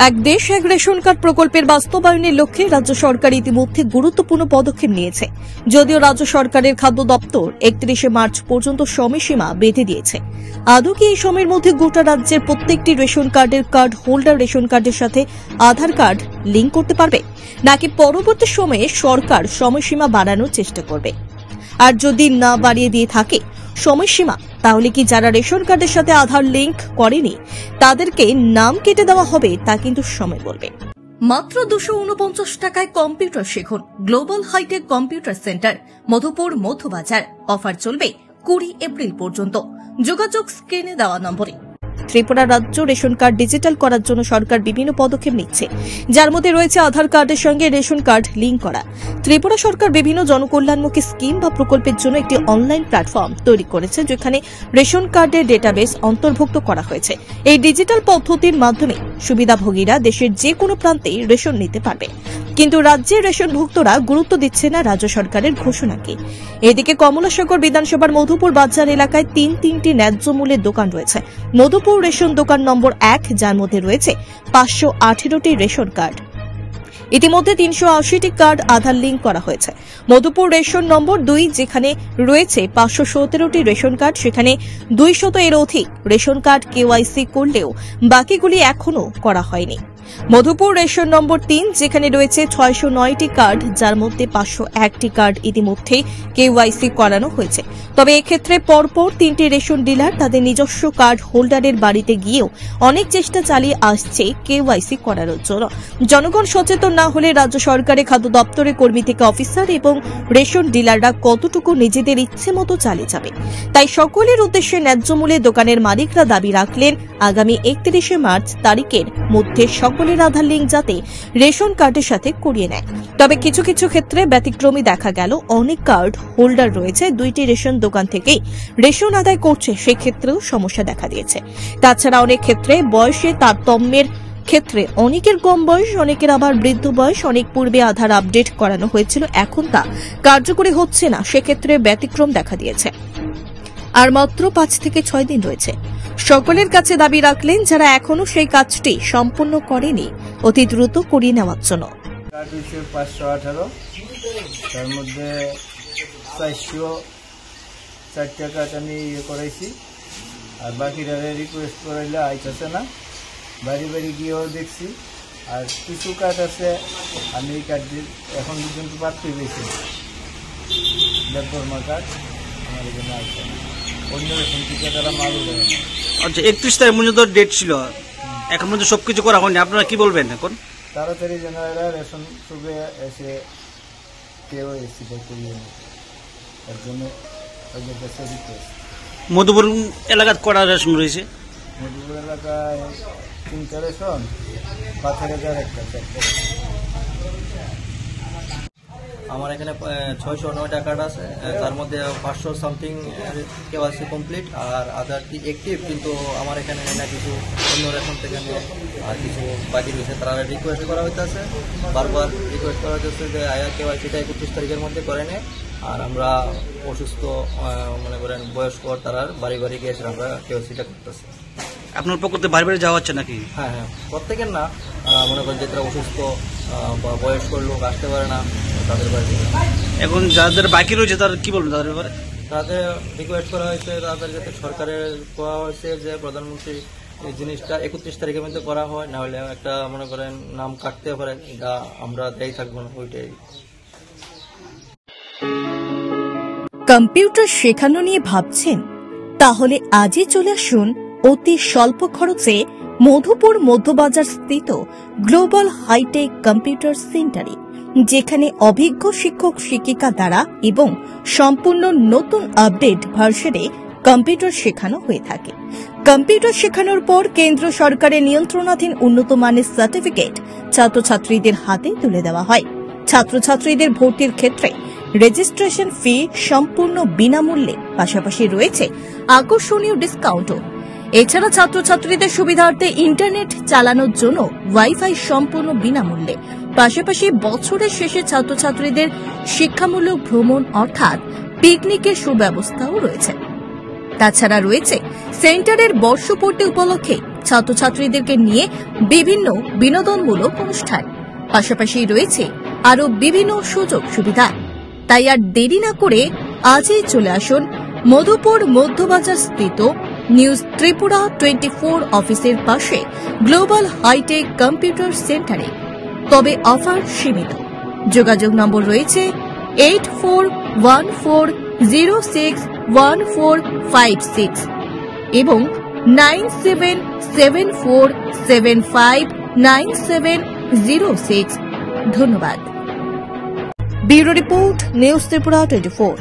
এক দেশ এক রেশন কার্ড প্রকল্পের বাস্তবায়নের লক্ষ্যে রাজ্য সরকার ইতিমধ্যে গুরুত্বপূর্ণ পদক্ষেপ নিয়েছে। যদিও রাজ্য সরকারের খাদ্য দপ্তর 31 মার্চ পর্যন্ত সময়সীমা বেঁধে দিয়েছে। আদৌ কি এই সময়ের মধ্যে গোটা রাজ্যের প্রত্যেকটি রেশন কার্ডের কার্ড হোল্ডার রেশন কার্ডের সাথে আধার কার্ড লিঙ্ক করতে পারবে, নাকি পরবর্তী সময়ে সরকার সময়সীমা বাড়ানোর চেষ্টা করবে? আর যদি না বাড়িয়ে দিয়ে থাকে সময়সীমা, তাহলে কি যারা রেশন কার্ডের সাথে আধার লিঙ্ক করেনি তাদেরকে নাম কেটে দেওয়া হবে, তা কিন্তু সময় বলবে। মাত্র 249 টাকায় কম্পিউটার শিখুন। Global hitech computer centre, Madhupur Madhyabazar. Offer চলবে 20 এপ্রিল পর্যন্ত। যোগাযোগ স্ক্রিনে দেওয়া নম্বরে। ত্রিপুরা রাজ্য রেশন কার্ড ডিজিটাল করার জন্য সরকার বিভিন্ন পদক্ষেপ নিচ্ছে, যার মধ্যে রয়েছে আধার কার্ডের সঙ্গে রেশন কার্ড লিঙ্ক করা। ত্রিপুরা সরকার বিভিন্ন জনকল্যাণমুখী স্কিম বা প্রকল্পের জন্য একটি অনলাইন প্ল্যাটফর্ম তৈরি করেছে, যেখানে রেশন কার্ডের ডেটাবেস অন্তর্ভুক্ত করা হয়েছে। এই ডিজিটাল পদ্ধতির মাধ্যমে সুবিধাভোগীরা দেশের যে কোনো প্রান্তে রেশন নিতে পারবে। কিন্তু রাজ্যের রেশনভুক্তরা গুরুত্ব দিচ্ছে না রাজ্য সরকারের ঘোষণাকে। এদিকে কমলাসাগর বিধানসভার মধুপুর বাজার এলাকায় তিনটি ন্যায্য মূল্যের দোকান রয়েছে। মধুপুর রেশন দোকান নম্বর 1, যার মধ্যে রয়েছে 518টি রেশন কার্ড। ইতিমধ্যে 380টি কার্ড আধার লিঙ্ক করা হয়েছে। মধুপুর রেশন নম্বর 2, যেখানে রয়েছে 517টি রেশন কার্ড, সেখানে 200 এর অধিক রেশন কার্ড কেওয়াইসি করলেও বাকিগুলি এখনো করা হয়নি। মধুপুর রেশন নম্বর 3, যেখানে রয়েছে 609টি কার্ড, যার মধ্যে 501টি কার্ড ইতিমধ্যে কেওয়াইসি করানো হয়েছে। তবে এক্ষেত্রে পরপর 3টি রেশন ডিলার তাদের নিজস্ব কার্ড হোল্ডারের বাড়িতে গিয়েও অনেক চেষ্টা চালিয়ে আসছে কেওয়াইসি করানোর জন্য। জনগণ সচেতন না হলে রাজ্য সরকারের খাদ্য দপ্তরের কর্মী থেকে অফিসার এবং রেশন ডিলাররা কতটুকু নিজেদের ইচ্ছে মতো চালিয়ে যাবে। তাই সকলের উদ্দেশ্যে ন্যায্য মূল্যে দোকানের মালিকরা দাবি রাখলেন আগামী 31 মার্চ তারিখের মধ্যে সকলের আধার লিঙ্ক যাতে রেশন কার্ডের সাথে করিয়ে নেয়। তবে কিছু কিছু ক্ষেত্রে ব্যতিক্রমী দেখা গেল। অনেক কার্ড হোল্ডার রয়েছে 2টি রেশন দোকান থেকেই রেশন আদায় করছে, সেক্ষেত্রেও সমস্যা দেখা দিয়েছে। তাছাড়া অনেক ক্ষেত্রে বয়সে তারতম্যের ক্ষেত্রে অনেকের কম বয়স, অনেকের আবার বৃদ্ধ বয়স। অনেক পূর্বে আধার আপডেট করানো হয়েছিল, এখন তা কার্যকরী হচ্ছে না, সেক্ষেত্রে ব্যতিক্রম দেখা দিয়েছে। আর মাত্র 5 থেকে 6 দিন রয়েছে। সকলের কাছে দাবি রাখলেন যারা এখনো সেই কাজটি সম্পূর্ণ করেনি অতি দ্রুত করিয়ে নেওয়ার জন্য। 518, তার মধ্যে 404 টাকা আমি করাইছি, আর বাকিরা রিকোয়েস্ট করাইলে আইতেছে না। বাড়ি বাড়ি গিয়েও দেখছি, আর কিছু কার্ড আছে আমি এই কার্ড এখন পর্যন্ত পাচ্ছি বেশি দেববর্মা কার্ড আমার এখানে আসছে না। অন্য রেশন থেকে তারা মালও দেয় না। আচ্ছা, 31 তারিখ পর্যন্ত ডেট ছিল, এখন পর্যন্ত সবকিছু করা হয়নি। আপনারা কি বলবেন এখন? তাড়াতাড়ি যেন এরা রেশন সুবে এসে কেউ এসিটা করিয়ে নেয়, তার জন্য ওদের কাছে রিকোয়েস্ট। মধুপুর এলাকার কটা রেশন রয়েছে? মধুপুর এলাকায় 3টা রেশন, পাথরের একটা। আমার এখানে 609টা কার্ড আছে, তার মধ্যে 500 সামথিং কেওয়াইসি কমপ্লিট, আর আধারটি অ্যাক্টিভ, কিন্তু আমার এখানে না কিছু অন্য রেশন থেকে আর কিছু বাকি রয়েছে। তারা রিকোয়েস্ট করা হইতেছে, বারবার রিকোয়েস্ট করা হচ্ছে যে আয়া কেওয়াইসিটা 31 তারিখের মধ্যে করে নেয়। আর আমরা অসুস্থ মনে করেন বয়স্ক, তারা বাড়ি বাড়ি গিয়ে আমরা কেওয়াইসিটা করতেছি। আপনার পক্ষে বাড়ি বাড়ি যাওয়া হচ্ছে নাকি? হ্যাঁ, প্রত্যেকের না, মনে করেন যে তারা অসুস্থ বা বয়স্ক লোক আসতে পারে না তাদের বাড়ি। এখন যাদের বাকি রয়েছে তারা কি বলবেন তাদের ব্যাপারে? তাদের রিকোয়েস্ট করা হয়েছে, তাদের যাতে সরকারের কোয়া হয়েছে যে প্রধানমন্ত্রী এই জিনিসটা 31 তারিখের মধ্যে করা হয়, না হলে একটা মনে করেন নাম কাটতে পারে, এটা আমরা দেই থাকবো না। ওইটাই। কম্পিউটার শেখানো নিয়ে ভাবছেন? তাহলে আজই চলে আসুন অতি স্বল্প খরচে মধুপুর মধ্যবাজার স্থিত গ্লোবাল হাইটেক কম্পিউটার সেন্টারে, যেখানে অভিজ্ঞ শিক্ষক শিক্ষিকা দ্বারা এবং সম্পূর্ণ নতুন আপডেট ভার্সনে কম্পিউটার শেখানো হয়ে থাকে। কম্পিউটার শেখানোর পর কেন্দ্র সরকারের নিয়ন্ত্রণাধীন উন্নত মানের সার্টিফিকেট ছাত্রছাত্রীদের হাতে তুলে দেওয়া হয়। ছাত্রছাত্রীদের ভর্তির ক্ষেত্রে রেজিস্ট্রেশন ফি সম্পূর্ণ বিনামূল্যে, পাশাপাশি রয়েছে আকর্ষণীয় ডিসকাউন্টও। এছাড়া ছাত্রছাত্রীদের সুবিধার্থে ইন্টারনেট চালানোর জন্য ওয়াইফাই সম্পূর্ণ বিনামূল্যে, পাশাপাশি বছরের শেষে ছাত্রছাত্রীদের শিক্ষামূলক ভ্রমণ অর্থাৎ পিকনিকের সুব্যবস্থাও রয়েছে। তাছাড়া রয়েছে সেন্টারের বর্ষপূর্তি উপলক্ষে ছাত্রছাত্রীদেরকে নিয়ে বিভিন্ন বিনোদনমূলক অনুষ্ঠান, পাশাপাশি রয়েছে আরও বিভিন্ন সুযোগ সুবিধা। তাই আর দেরি না করে আজই চলে আসুন মধুপুর মধ্যবাজার স্থিত নিউজ ত্রিপুরা 24 অফিসের পাশে গ্লোবাল হাইটেক কম্পিউটার সেন্টারে। তবে অফার সীমিত। যোগাযোগ নম্বর রয়েছে 8414061456 এবং 9774759706। Bureau report, news Tripura 24।